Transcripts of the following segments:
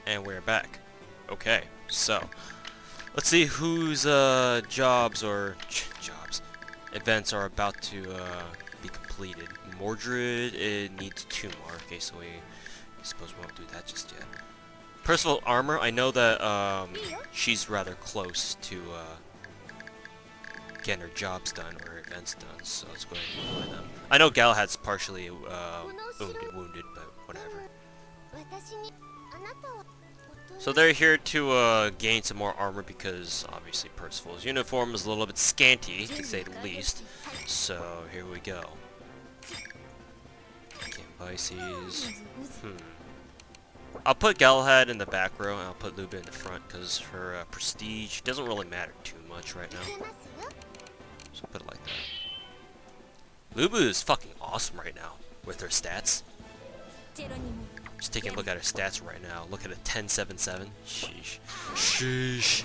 And we're back. Okay, so let's see whose jobs events are about to be completed. Mordred, it needs 2 more. Okay, so I suppose we won't do that just yet. Percival armor, I know that she's rather close to getting her jobs done or her events done, so let's go ahead and employ them. I know Galahad's partially wounded, but whatever. So they're here to gain some more armor because obviously Percival's uniform is a little bit scanty, to say the least. So here we go. Cambyses. I'll put Galahad in the back row and I'll put Luba in the front because her prestige doesn't really matter too much right now. So put it like that. Luba is fucking awesome right now with her stats. Just taking a look at her stats right now. Look at a 10-7-7. Sheesh. Sheesh.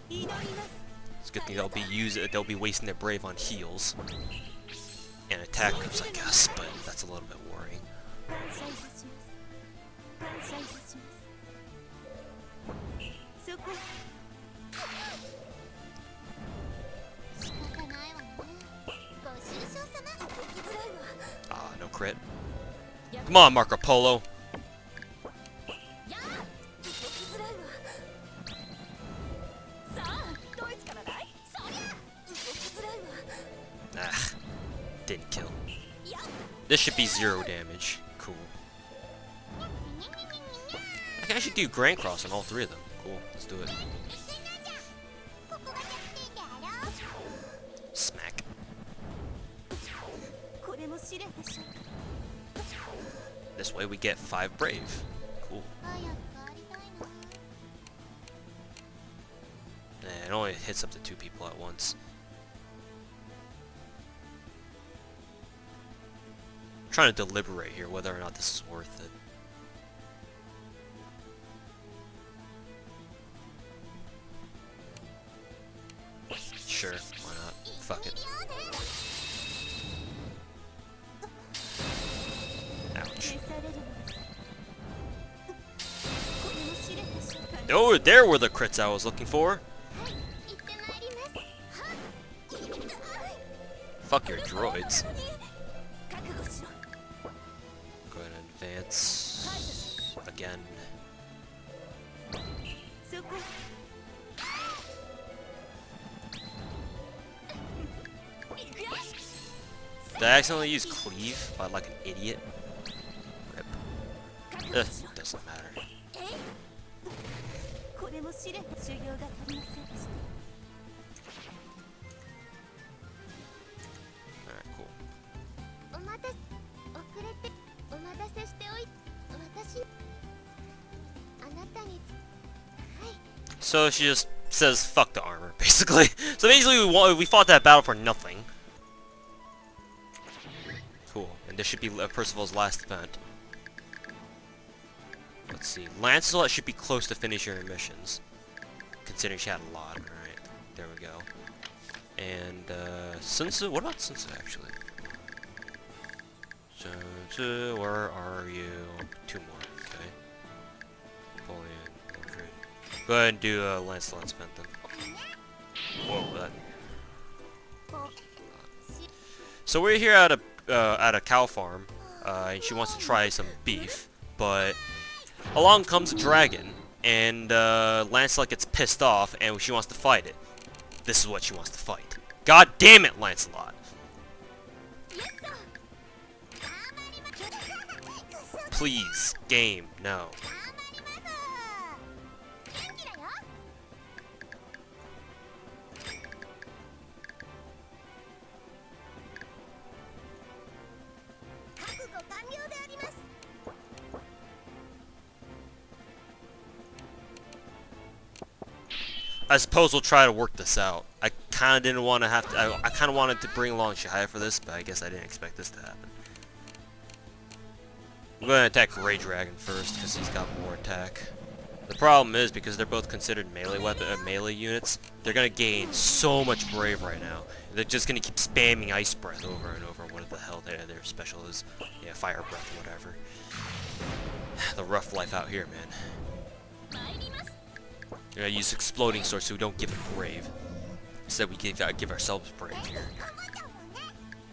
It's a good thing they'll be wasting their brave on heals and attackers, I guess, but that's a little bit worrying. Ah, no crit. Come on, Marco Polo. Ah, didn't kill. This should be 0 damage. Cool. I can actually do Grand Cross on all 3 of them. Cool, let's do it. Smack. This way we get 5 brave. Cool. And it only hits up to 2 people at once. I'm trying to deliberate here whether or not this is worth it. Sure, why not? Fuck it. Ouch. Oh, there were the crits I was looking for. Fuck your droids. Go ahead and advance again. Did I accidentally use cleave by like an idiot? Rip. Doesn't matter. Alright, cool. So she just says fuck the armor, basically. So basically we fought that battle for nothing. Cool. And this should be Percival's last event. Let's see. Lancelot should be close to finishing her missions, considering she had a lot. Alright, there we go. And, Sun Tzu? What about Sun Tzu, actually? Sun Tzu, where are you? 2 more, okay. Napoleon, Mordred. Go ahead and do, Lancelot's event then. Whoa, that. So we're here at a cow farm, and she wants to try some beef, but along comes a dragon, and Lancelot gets pissed off, and she wants to fight it. This is what she wants to fight. God damn it, Lancelot! Please, game, no. I suppose we'll try to work this out. I kind of didn't want to have to. I kind of wanted to bring along Shihaya for this, but I guess I didn't expect this to happen. I'm going to attack Ray Dragon first because he's got more attack. The problem is, because they're both considered melee units, they're gonna gain so much brave right now. They're just gonna keep spamming ice breath over and over. What the hell their special is? Yeah, fire breath, whatever. The rough life out here, man. We're gonna use exploding swords so we don't give it brave. Instead, we give ourselves brave here.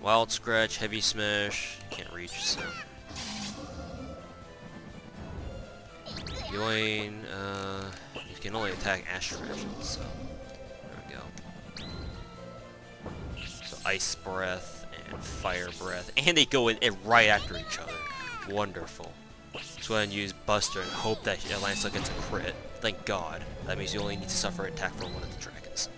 Wild scratch, heavy smash. Can't reach, so. Yoin, you can only attack astral actions, so there we go. So ice breath and fire breath, and they go in right after each other. Wonderful. Let's go ahead and use Buster and hope that Lancelot gets a crit. Thank God. That means you only need to suffer an attack from one of the dragons.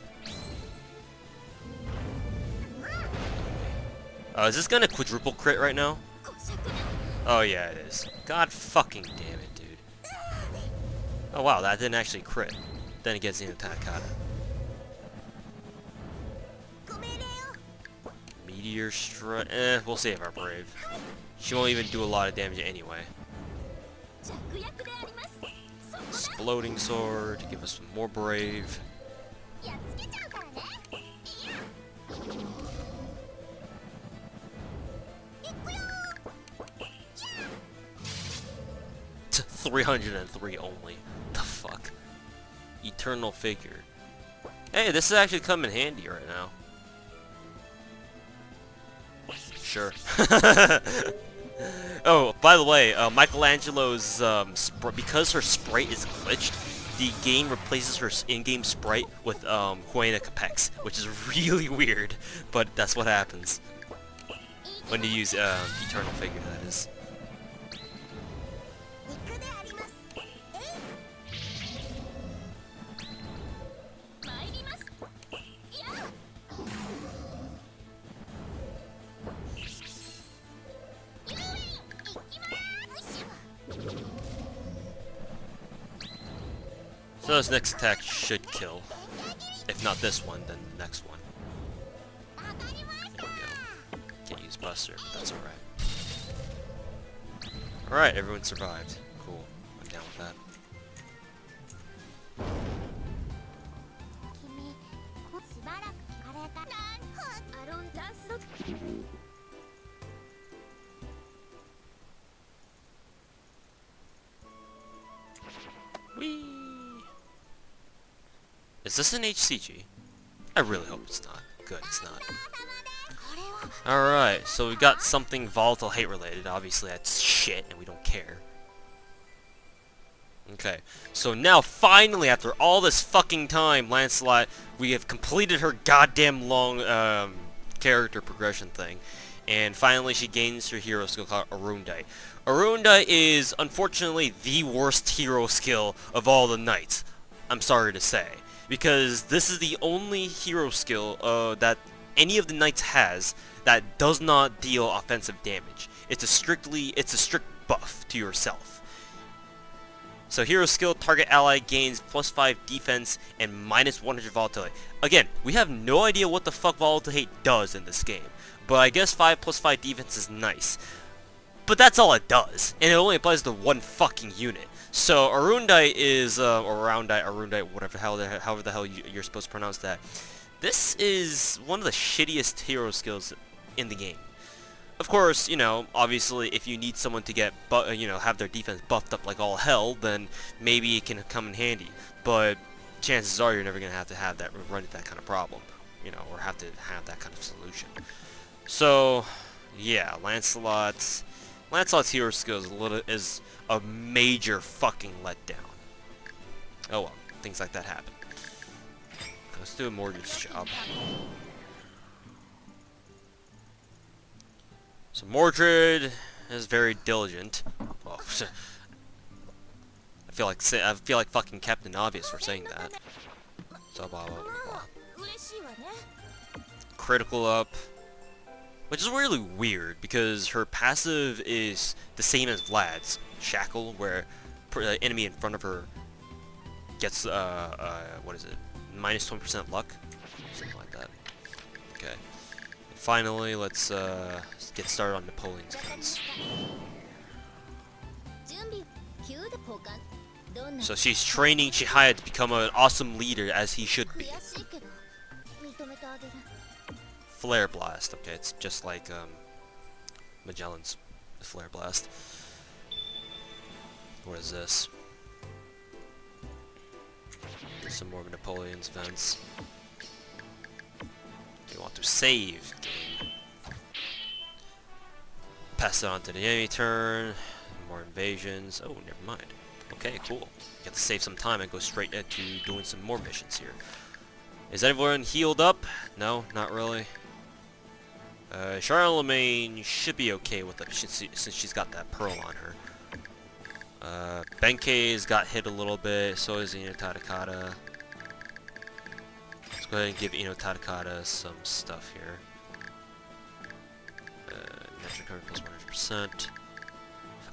Is this gonna quadruple crit right now? Oh yeah, it is. God fucking damn it, dude. Oh wow, that didn't actually crit. Then it gets an attack out of. Meteor strike. We'll save our brave. She won't even do a lot of damage anyway. Exploding sword to give us some more brave. 303 only. The fuck? Eternal figure. Hey, this is actually coming handy right now. Sure. Oh, by the way, Michelangelo's because her sprite is glitched, the game replaces her in-game sprite with Huayna Capex, which is really weird, but that's what happens when you use Eternal figure. That is. So this next attack should kill. If not this one, then the next one. There we go. Can't use Buster, but that's alright. Alright, everyone survived. Cool. I'm down with that. Whee! Is this an HCG? I really hope it's not. Good, it's not. Alright, so we got something volatile hate related. Obviously that's shit and we don't care. Okay, so now finally after all this fucking time, Lancelot, we have completed her goddamn long character progression thing. And finally she gains her hero skill called Aroundight. Aroundight is unfortunately the worst hero skill of all the knights. I'm sorry to say. Because this is the only hero skill that any of the knights has that does not deal offensive damage. It's a strict buff to yourself. So hero skill, target ally gains +5 defense and -100 volatility. Again, we have no idea what the fuck volatility does in this game, but I guess 5 + 5 defense is nice. But that's all it does, and it only applies to one fucking unit. So Aroundight is, Aroundight, however the hell you're supposed to pronounce that. This is one of the shittiest hero skills in the game. Of course, you know, obviously if you need someone to get, have their defense buffed up like all hell, then maybe it can come in handy. But chances are you're never gonna have that run into that kind of problem, you know, or have to have that kind of solution. So, yeah, Lancelot's hero skill is a major fucking letdown. Oh well, things like that happen. Let's do a Mordred's job. So Mordred is very diligent. Well, I feel like fucking Captain Obvious for saying that. So blah blah blah blah. Critical up. Which is really weird, because her passive is the same as Vlad's, Shackle, where the enemy in front of her gets, what is it, -20% luck? Something like that. Okay. And finally, let's get started on Napoleon's guns. So she's training Chihaya to become an awesome leader as he should be. Flare Blast. Okay, it's just like Magellan's Flare Blast. What is this? Some more of Napoleon's events. You want to save. Pass it on to the enemy turn. More invasions. Oh, never mind. Okay, cool. Get to save some time and go straight into doing some more missions here. Is everyone healed up? No, not really. Charlemagne should be okay with it since she's got that pearl on her. Benkei's got hit a little bit, so is Ino Tadakata. Let's go ahead and give Ino Tadakata some stuff here. Natural cover plus 100%.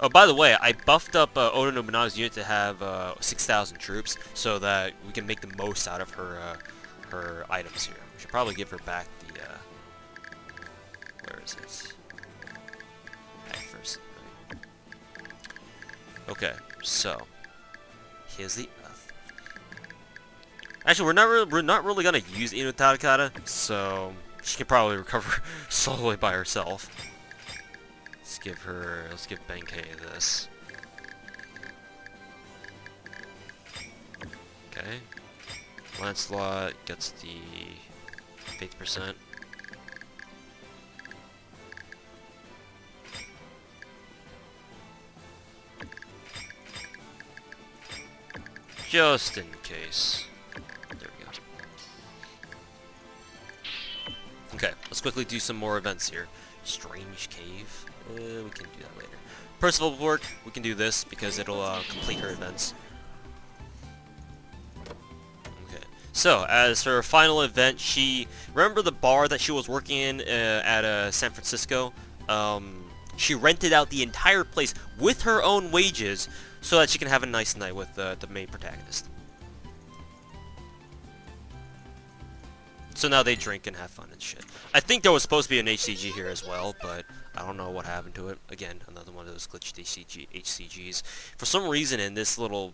Oh, by the way, I buffed up Oda Nobunaga's unit to have 6,000 troops, so that we can make the most out of her her items here. We should probably give her back the where is it? Back first. Right. Okay, so here's the actually, we're not really gonna use Ino Tadakata, so she can probably recover slowly by herself. Let's give Benkei this. Okay. Lancelot gets the 50%. Just in case. There we go. Okay, let's quickly do some more events here. Strange Cave. We can do that later. Percival will work. We can do this because it'll complete her events. Okay. So, as her final event, remember the bar that she was working in at San Francisco? She rented out the entire place with her own wages so that she can have a nice night with the main protagonist. So now they drink and have fun and shit. I think there was supposed to be an HCG here as well, but I don't know what happened to it. Again, another one of those glitched HCGs. For some reason in this little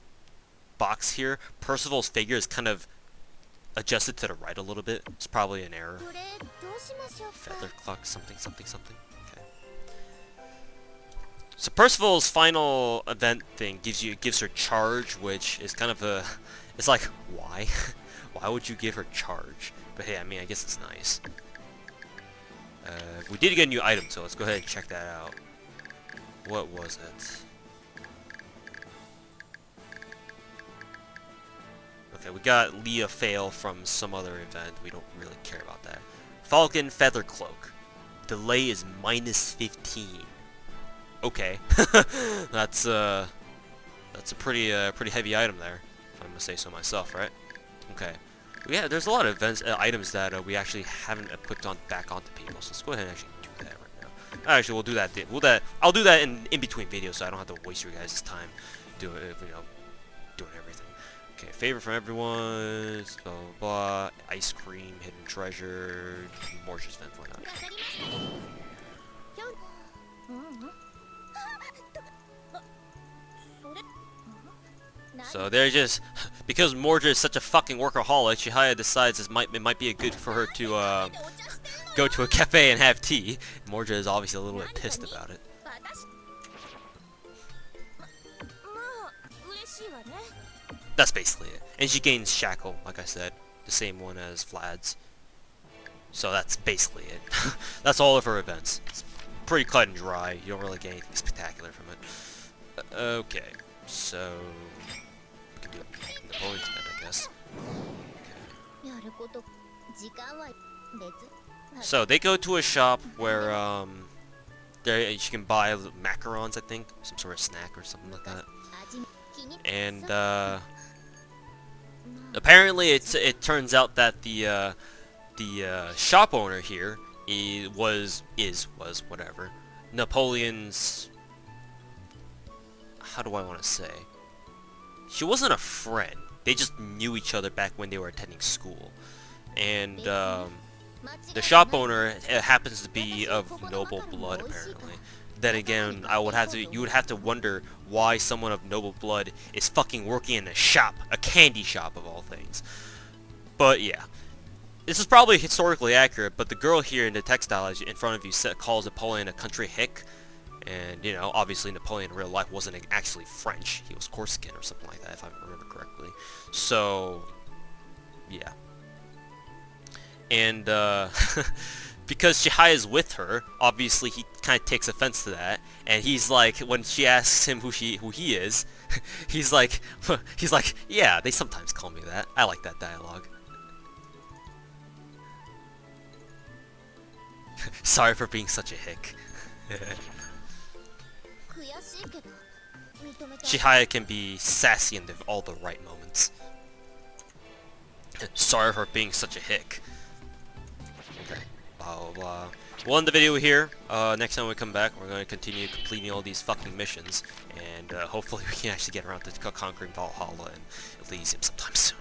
box here, Percival's figure is kind of adjusted to the right a little bit. It's probably an error. Feather clock, something. Okay. So Percival's final event thing gives her charge, which is kind of a... It's like, why? Why would you give her charge? But hey, I mean, I guess it's nice. We did get a new item, so let's go ahead and check that out. What was it? Okay, we got Leah Fail from some other event. We don't really care about that. Falcon Feather Cloak. Delay is -15. Okay. That's a pretty heavy item there, if I'm gonna say so myself, right? Okay. Yeah, there's a lot of items that we actually haven't equipped back onto people. So let's go ahead and actually do that right now. Actually, we'll do that. I'll do that in between videos, so I don't have to waste your guys' time doing everything. Okay, favorite from everyone. Blah blah blah. Ice cream, hidden treasure, Morse's vent. Why not? So they're just, because Mordred is such a fucking workaholic, Chihaya decides it might be good for her to go to a cafe and have tea. Mordred is obviously a little bit pissed about it. That's basically it. And she gains Shackle, like I said, the same one as Vlad's. So that's basically it. That's all of her events. It's pretty cut and dry. You don't really get anything spectacular from it. Okay, so... Napoleon's event, I guess. Okay. So they go to a shop where there you can buy macarons, I think, some sort of snack or something like that. And apparently it turns out that the shop owner here was whatever Napoleon's, how do I want to say? She wasn't a friend. They just knew each other back when they were attending school. And the shop owner happens to be of noble blood, apparently. then again, you would have to wonder why someone of noble blood is fucking working in a shop, a candy shop of all things. But yeah, this is probably historically accurate, but the girl here in the textile in front of you calls Napoleon a country hick. And, you know, obviously Napoleon in real life wasn't actually French. He was Corsican or something like that, if I remember correctly. So, yeah. And, because Chihaya is with her, obviously he kind of takes offense to that. And he's like, when she asks him who he is, he's like, yeah, they sometimes call me that. I like that dialogue. Sorry for being such a hick. Chihaya can be sassy in all the right moments. Sorry for being such a hick. Okay. Blah blah blah. We'll end the video here. Next time we come back, we're going to continue completing all these fucking missions. And hopefully we can actually get around to conquering Valhalla and Elysium sometime soon.